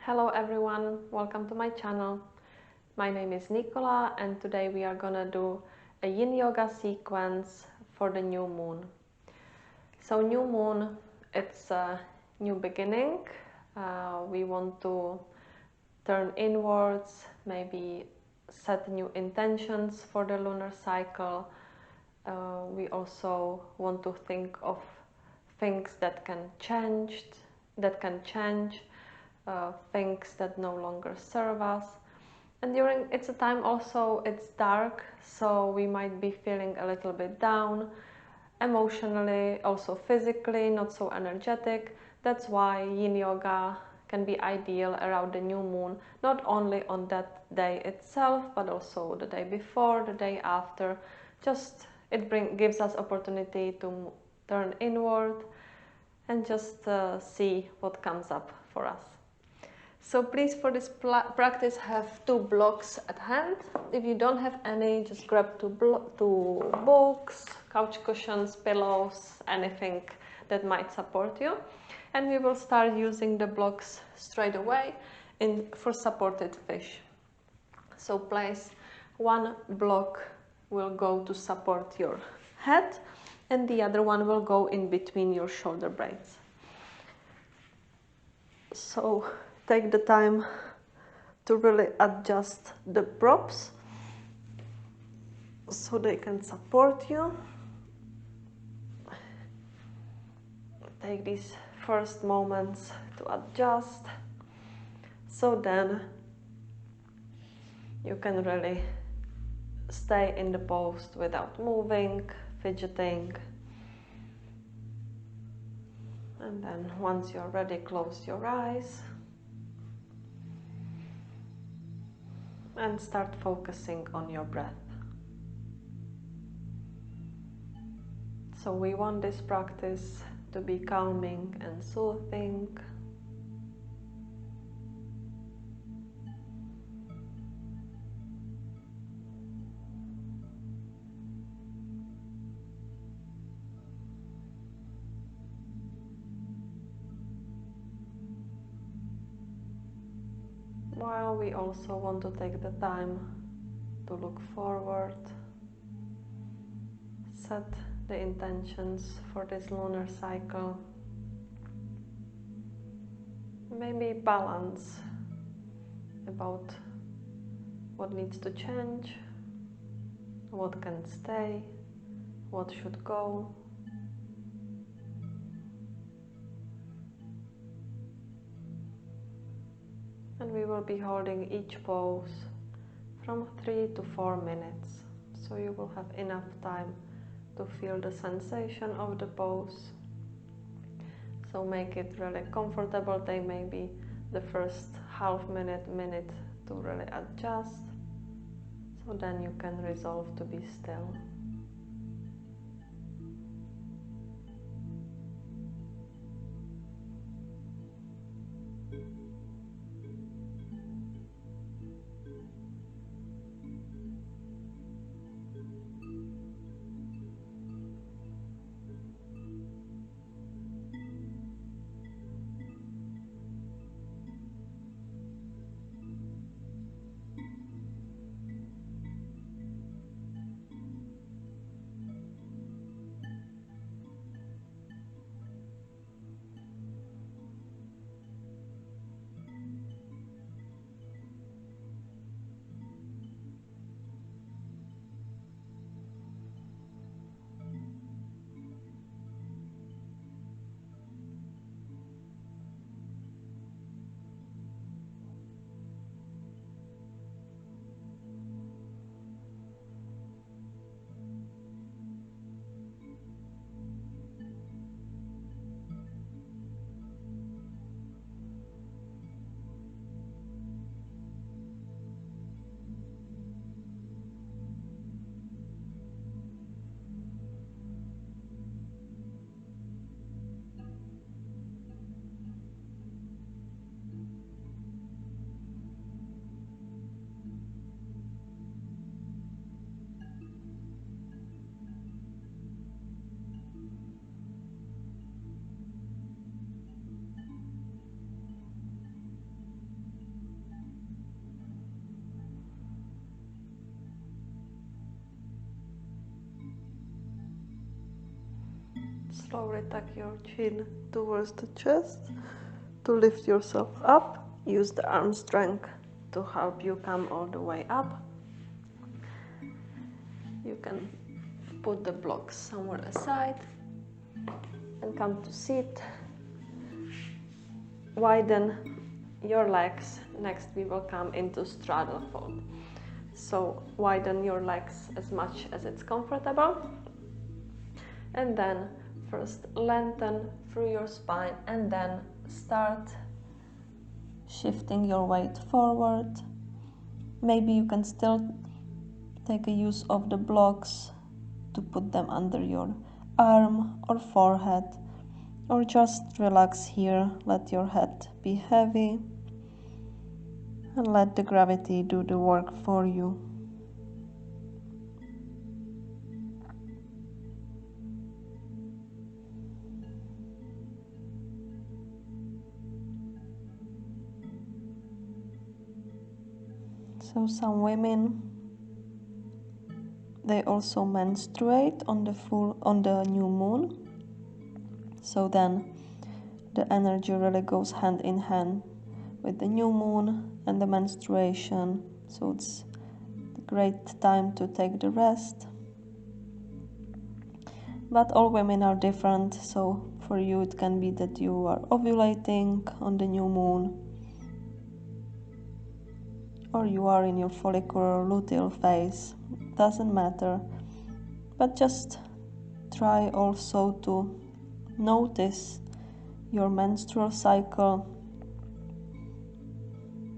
Hello everyone, welcome to my channel. My name is Nicola and today we are gonna do a Yin Yoga sequence for the new moon. So new moon, it's a new beginning. We want to turn inwards, maybe set new intentions for the lunar cycle. We also want to think of things that can change, things that no longer serve us. And it's a time also, it's dark, so we might be feeling a little bit down emotionally, also physically, not so energetic. That's why Yin Yoga can be ideal around the new moon, not only on that day itself, but also the day before, the day after. Just gives us opportunity to turn inward and just see what comes up for us. So please, for this practice, have two blocks at hand. If you don't have any, just grab two books, couch cushions, pillows, anything that might support you. And we will start using the blocks straight away for supported fish. So place one block will go to support your head and the other one will go in between your shoulder blades. So take the time to really adjust the props so they can support you. Take these first moments to adjust, so then you can really stay in the pose without moving, fidgeting. And then once you're ready, close your eyes and start focusing on your breath. So we want this practice to be calming and soothing. While we also want to take the time to look forward, set the intentions for this lunar cycle. Maybe balance about what needs to change, what can stay, what should go. And we will be holding each pose from 3 to 4 minutes, so you will have enough time to feel the sensation of the pose. So make it really comfortable. Take maybe the first half minute to really adjust, so then you can resolve to be still. Slowly tuck your chin towards the chest to lift yourself up. Use the arm strength to help you come all the way up. You can put the blocks somewhere aside and come to sit. Widen your legs. Next we will come into straddle fold. So widen your legs as much as it's comfortable. And then first lengthen through your spine and then start shifting your weight forward. Maybe you can still take a use of the blocks to put them under your arm or forehead, or just relax here. Let your head be heavy and let the gravity do the work for you. So some women, they also menstruate on the new moon. So then the energy really goes hand in hand with the new moon and the menstruation. So it's a great time to take the rest. But all women are different. So for you it can be that you are ovulating on the new moon, or you are in your follicular luteal phase. Doesn't matter, but just try also to notice your menstrual cycle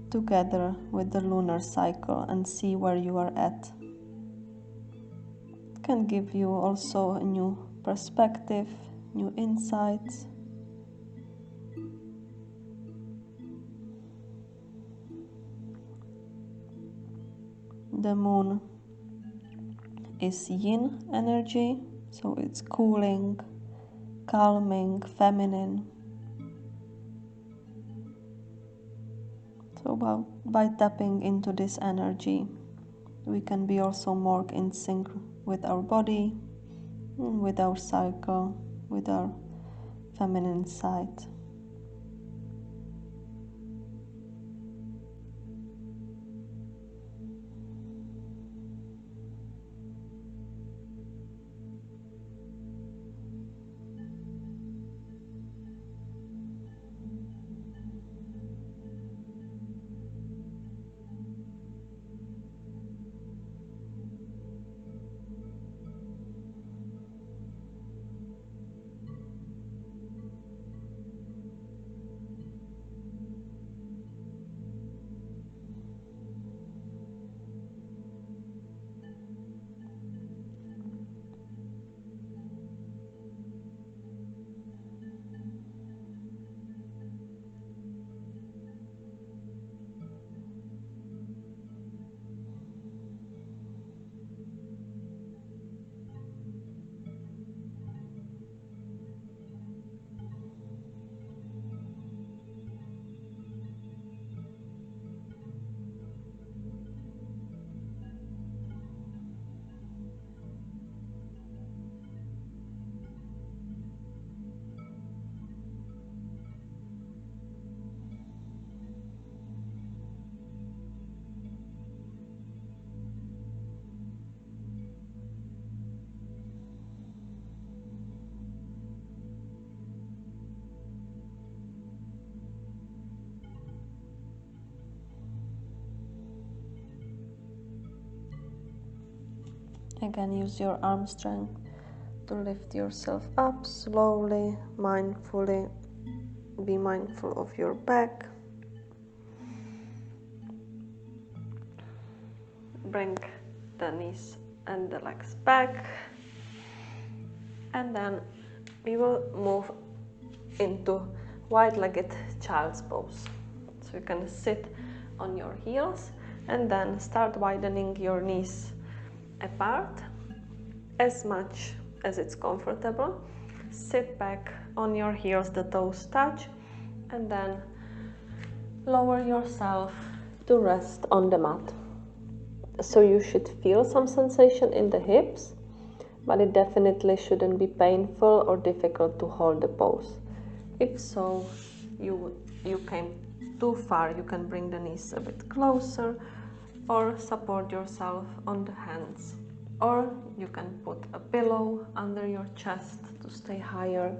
together with the lunar cycle and see where you are at. It can give you also a new perspective, new insights. The moon is yin energy, so it's cooling, calming, feminine. So by tapping into this energy, we can be also more in sync with our body, with our cycle, with our feminine side. Again, use your arm strength to lift yourself up slowly, mindfully. Be mindful of your back. Bring the knees and the legs back. And then we will move into wide-legged child's pose. So you can sit on your heels and then start widening your knees apart as much as it's comfortable. Sit back on your heels, the toes touch, and then lower yourself to rest on the mat. So you should feel some sensation in the hips, but it definitely shouldn't be painful or difficult to hold the pose. If so, you came too far, you can bring the knees a bit closer or support yourself on the hands. Or you can put a pillow under your chest to stay higher.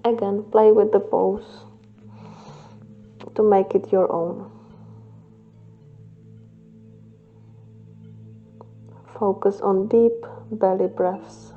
Again, play with the pose to make it your own. Focus on deep belly breaths.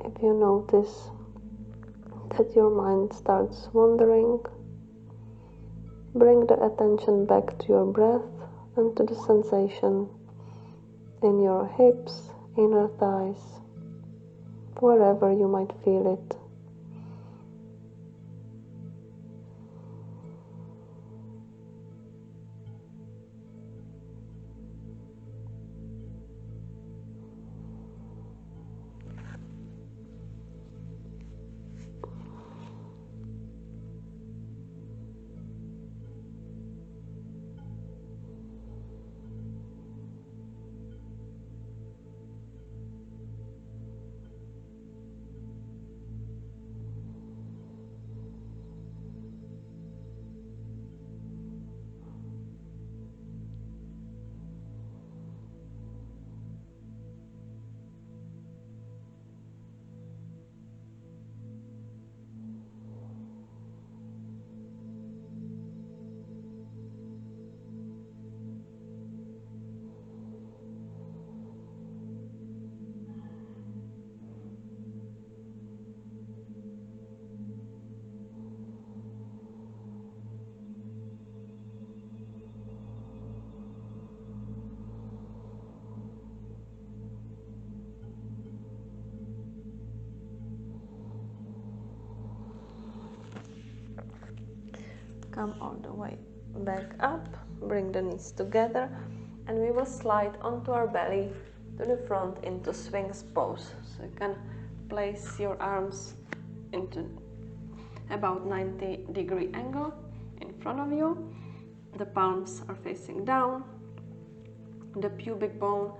If you notice that your mind starts wandering, bring the attention back to your breath and to the sensation in your hips, inner thighs, wherever you might feel it. Come all the way back up, bring the knees together, and we will slide onto our belly to the front into Sphinx pose. So you can place your arms into about 90-degree angle in front of you. The palms are facing down, the pubic bone,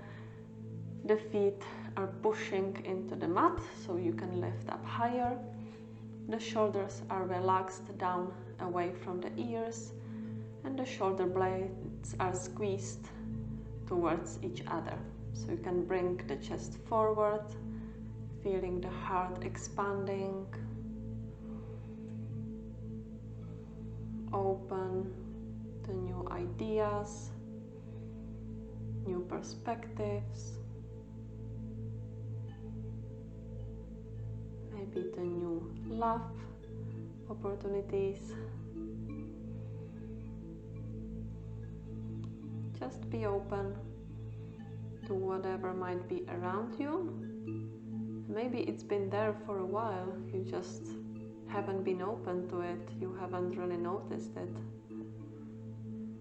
the feet are pushing into the mat so you can lift up higher. The shoulders are relaxed down away from the ears, and the shoulder blades are squeezed towards each other. So you can bring the chest forward, feeling the heart expanding, open to new ideas, new perspectives, maybe the new love opportunities. Just be open to whatever might be around you. Maybe it's been there for a while, you just haven't been open to it, you haven't really noticed it.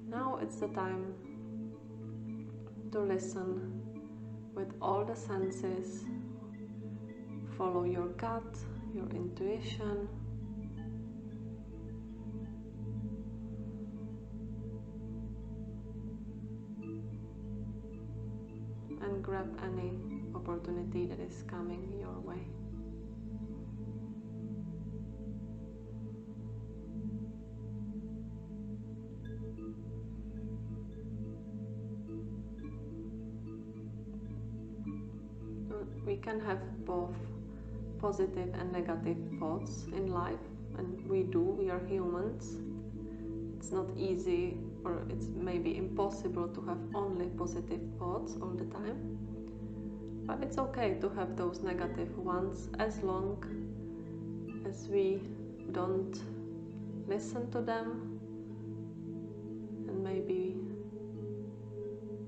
Now it's the time to listen with all the senses. Follow your gut, your intuition, and grab any opportunity that is coming your way. We can have both positive and negative thoughts in life, and we are humans. It's not easy, or it's maybe impossible to have only positive thoughts all the time, but it's okay to have those negative ones as long as we don't listen to them, and maybe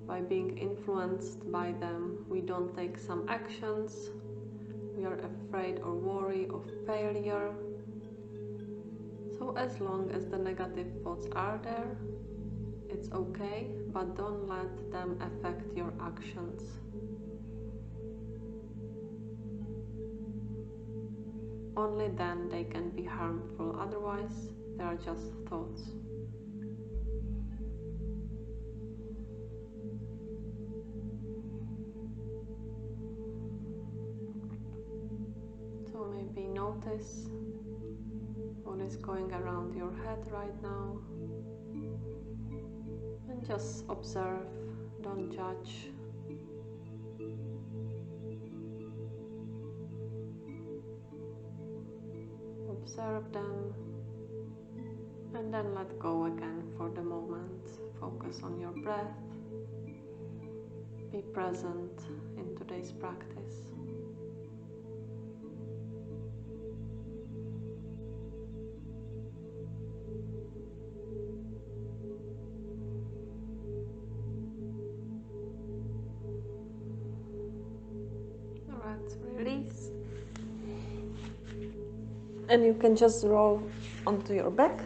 by being influenced by them we don't take some actions. We are afraid or worry of failure. So as long as the negative thoughts are there, it's okay, but don't let them affect your actions. Only then they can be harmful, otherwise they are just thoughts. So maybe notice what is going around your head right now, and just observe, don't judge. Observe them, and then let go again for the moment. Focus on your breath. Be present in today's practice. Alright, release. And you can just roll onto your back.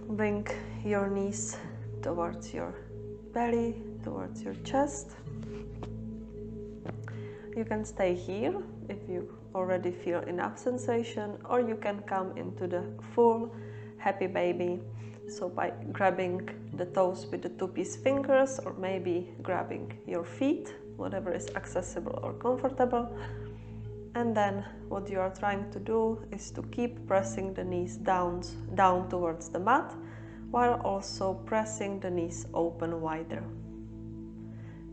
Bring your knees towards your belly, towards your chest. You can stay here if you already feel enough sensation, or you can come into the full happy baby. So by grabbing the toes with the two-piece fingers, or maybe grabbing your feet, whatever is accessible or comfortable. And then what you are trying to do is to keep pressing the knees down towards the mat, while also pressing the knees open wider.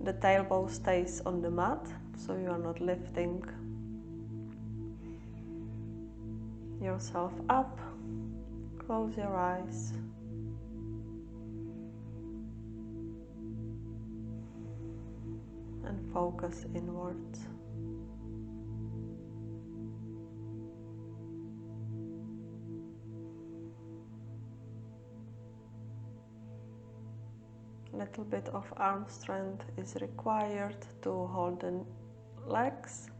The tailbone stays on the mat, so you are not lifting yourself up. Close your eyes. And focus inwards. A little bit of arm strength is required to hold the legs,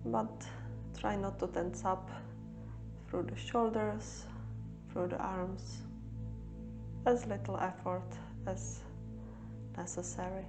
but try not to tense up through the shoulders, through the arms. As little effort as necessary.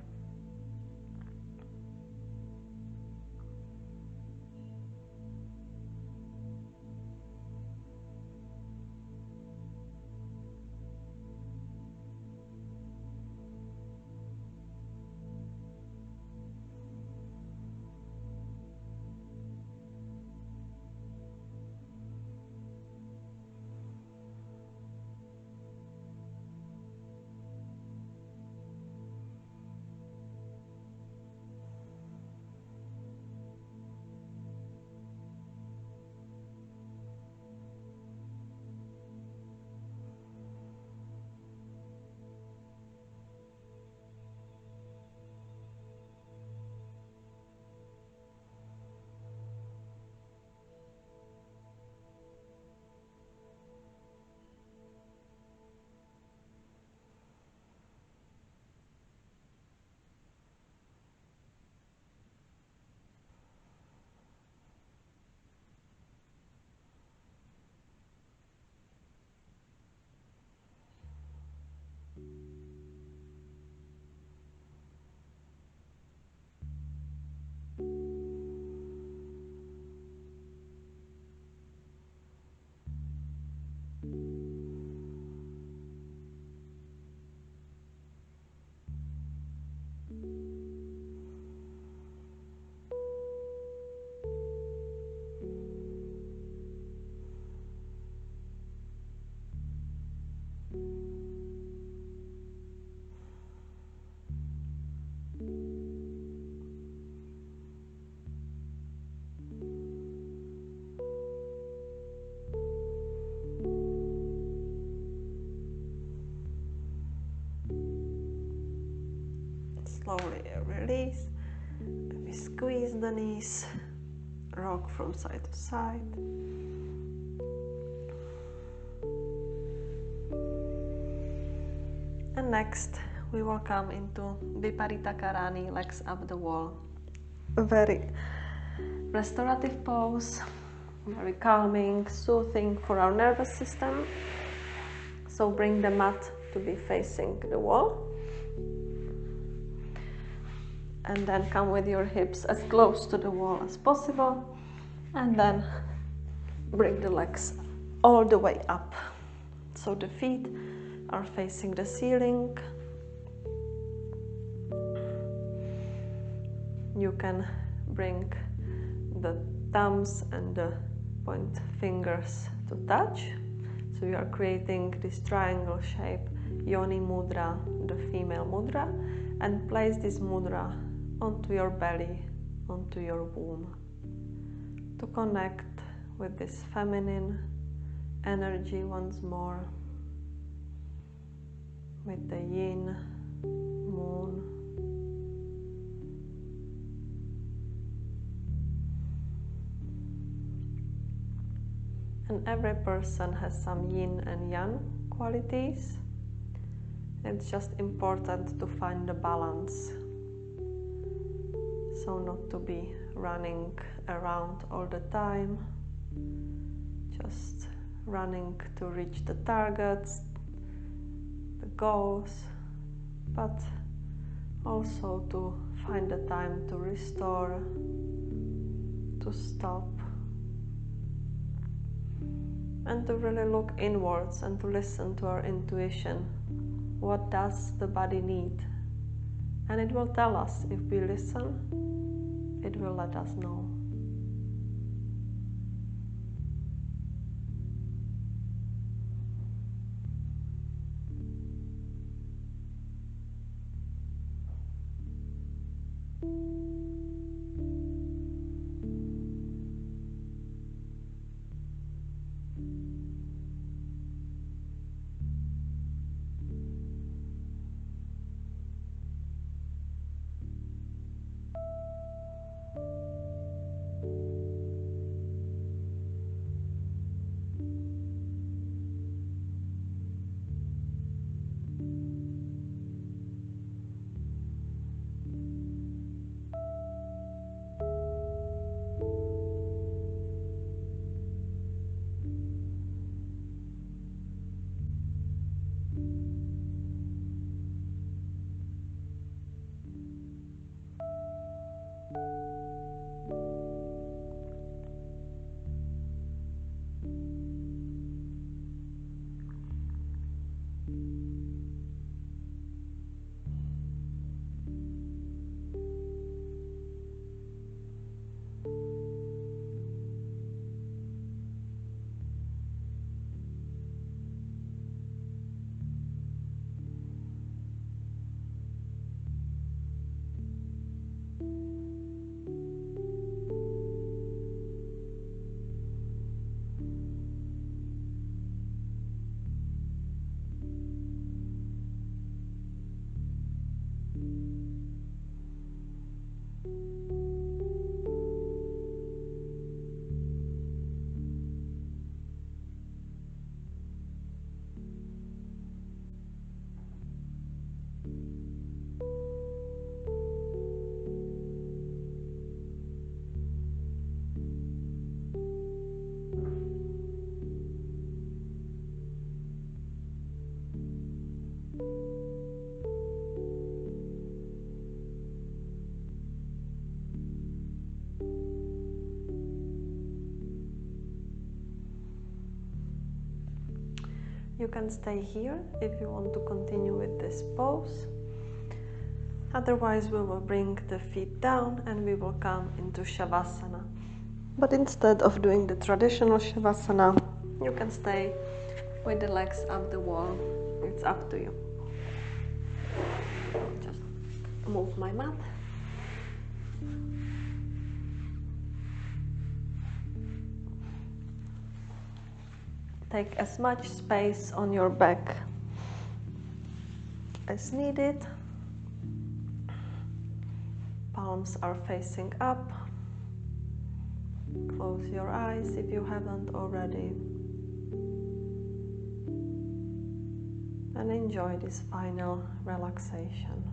Slowly release. Maybe squeeze the knees, rock from side to side. And next we will come into Viparita Karani, legs up the wall. A very restorative pose, very calming, soothing for our nervous system. So bring the mat to be facing the wall. And then come with your hips as close to the wall as possible. And then bring the legs all the way up. So the feet are facing the ceiling. You can bring the thumbs and the point fingers to touch. So you are creating this triangle shape, Yoni Mudra, the female mudra, and place this mudra onto your belly, onto your womb, to connect with this feminine energy once more, with the yin, moon. And every person has some yin and yang qualities. It's just important to find the balance. So not to be running around all the time, just running to reach the targets, the goals, but also to find the time to restore, to stop, and to really look inwards and to listen to our intuition. What does the body need? And it will tell us. If we listen, it will let us know. You can stay here if you want to continue with this pose. Otherwise, we will bring the feet down and we will come into Shavasana. But instead of doing the traditional Shavasana, you can stay with the legs up the wall It's up to you. I'll just move my mat. Take as much space on your back as needed. Palms are facing up. Close your eyes if you haven't already. And enjoy this final relaxation.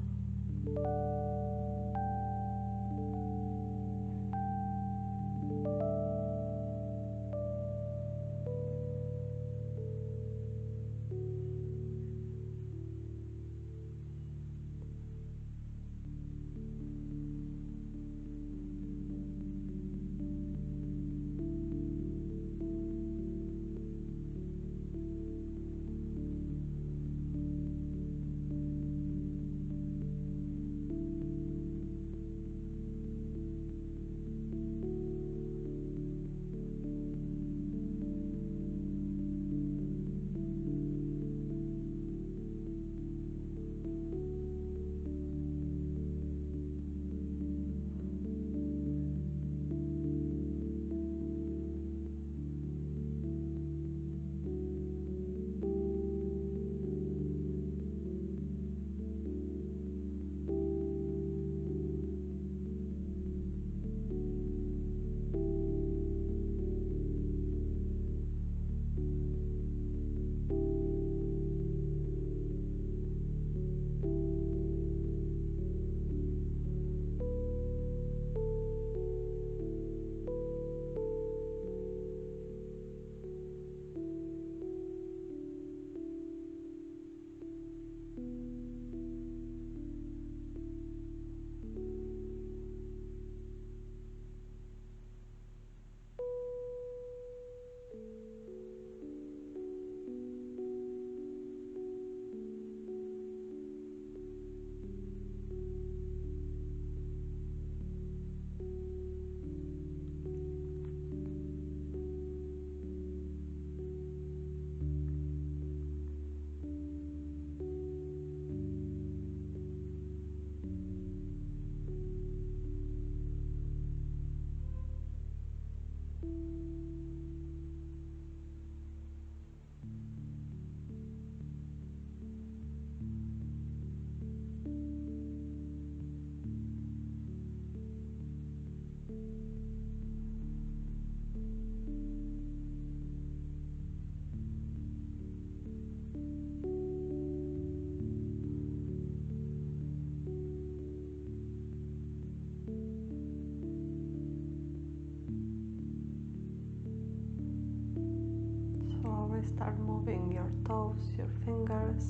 Start moving your toes, your fingers,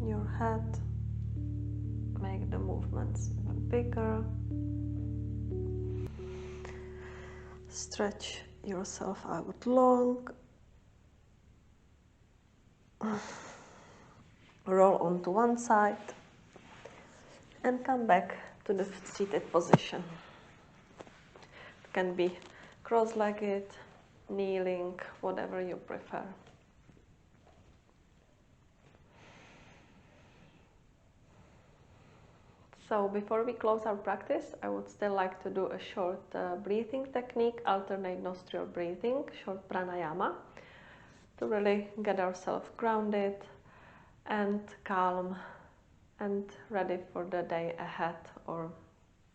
your head. Make the movements even bigger. Stretch yourself out long. Roll onto one side and come back to the seated position. It can be cross-legged, kneeling, whatever you prefer. So before we close our practice, I would still like to do a short breathing technique, alternate nostril breathing, short pranayama, to really get ourselves grounded and calm and ready for the day ahead, or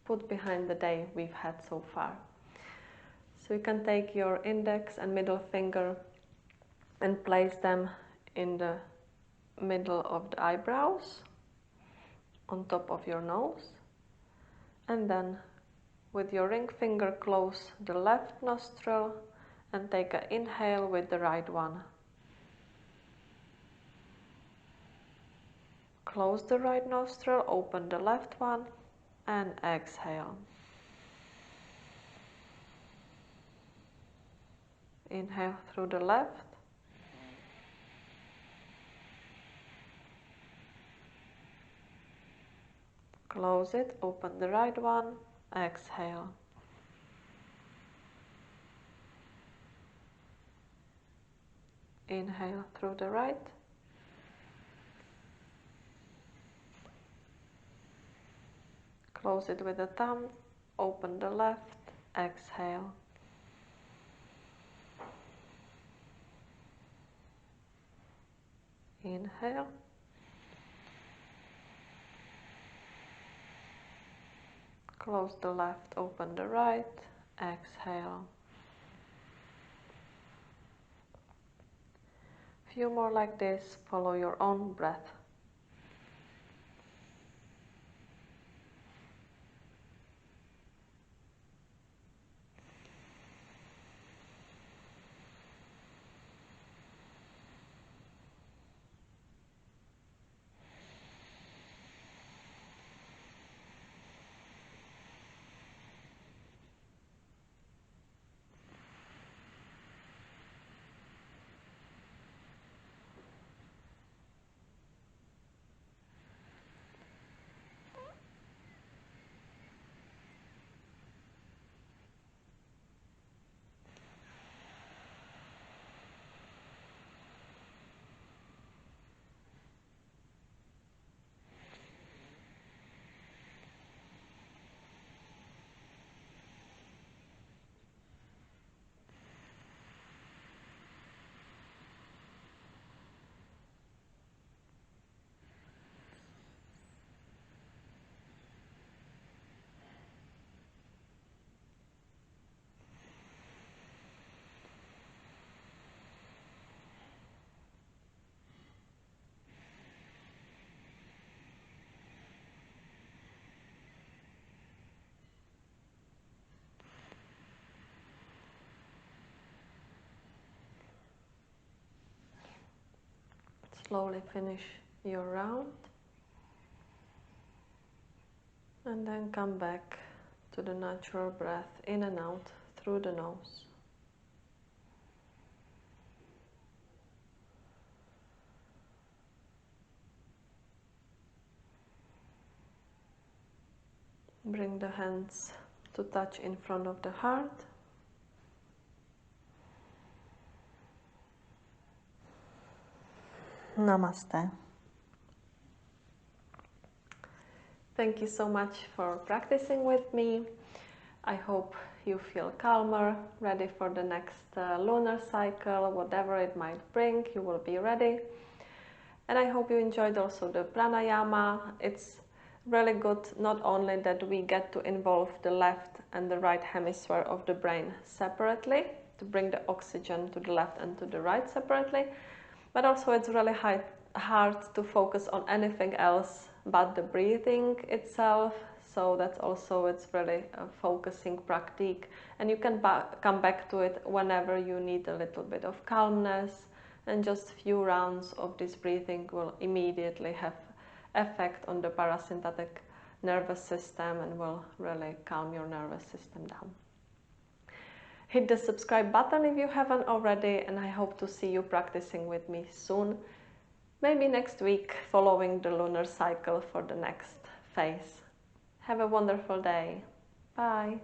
put behind the day we've had so far. So you can take your index and middle finger and place them in the middle of the eyebrows, on top of your nose, and then with your ring finger close the left nostril and take an inhale with the right one. Close the right nostril, open the left one, and exhale. Inhale through the left. Close it, open the right one, exhale. Inhale through the right. Close it with the thumb, open the left, exhale. Inhale. Close the left, open the right, exhale. Few more like this, follow your own breath. Slowly finish your round and then come back to the natural breath in and out through the nose. Bring the hands to touch in front of the heart. Namaste. Thank you so much for practicing with me. I hope you feel calmer, ready for the next lunar cycle, whatever it might bring, you will be ready. And I hope you enjoyed also the pranayama. It's really good not only that we get to involve the left and the right hemisphere of the brain separately, to bring the oxygen to the left and to the right separately, but also it's really hard to focus on anything else but the breathing itself. So that's also, it's really a focusing practice, and you can come back to it whenever you need a little bit of calmness, and just few rounds of this breathing will immediately have effect on the parasympathetic nervous system and will really calm your nervous system down. Hit the subscribe button if you haven't already, and I hope to see you practicing with me soon. Maybe next week, following the lunar cycle for the next phase. Have a wonderful day. Bye.